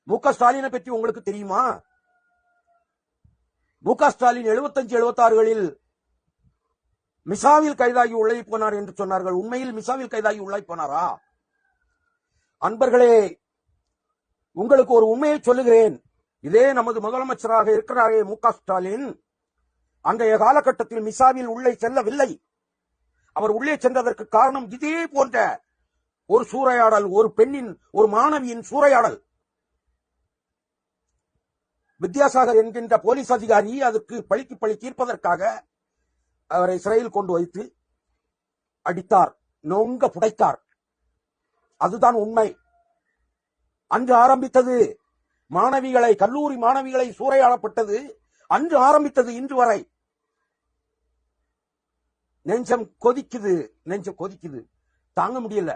மு.க. ஸ்டாலினை பற்றி உங்களுக்கு தெரியுமா? மு.க. ஸ்டாலின் 75, 76களில் மிசாவில் கைதாகி உள்ளே போனார் என்று சொன்னார்கள். உண்மையில் மிசாவில் கைதாகி உள்ளே போனாரா? அன்பர்களே, உங்களுக்கு ஒரு உண்மையை சொல்லுகிறேன். இதே நமது முதலமைச்சராக இருக்கிறாரே மு.க. ஸ்டாலின், அன்றைய காலகட்டத்தில் மிசாவில் உள்ளே செல்லவில்லை. அவர் உள்ளே சென்றதற்கு காரணம் இதே போன்ற ஒரு சூறையாடல், ஒரு பெண்ணின், ஒரு மாணவியின் சூறையாடல். வித்யாசாகர் என்கின்ற போலீஸ் அதிகாரி அதற்கு பழிக்கு பழி தீர்ப்பதற்காக அவரை சிறையில் கொண்டு வைத்து அடித்தார், நொங்க புடைத்தார். அதுதான் உண்மை. அன்று ஆரம்பித்தது மாணவிகளை, கல்லூரி மாணவிகளை சூறையாடப்பட்டது அன்று ஆரம்பித்தது, இன்று வரை. நெஞ்சம் கொதிக்குது, நெஞ்சம் கொதிக்குது, தாங்க முடியல.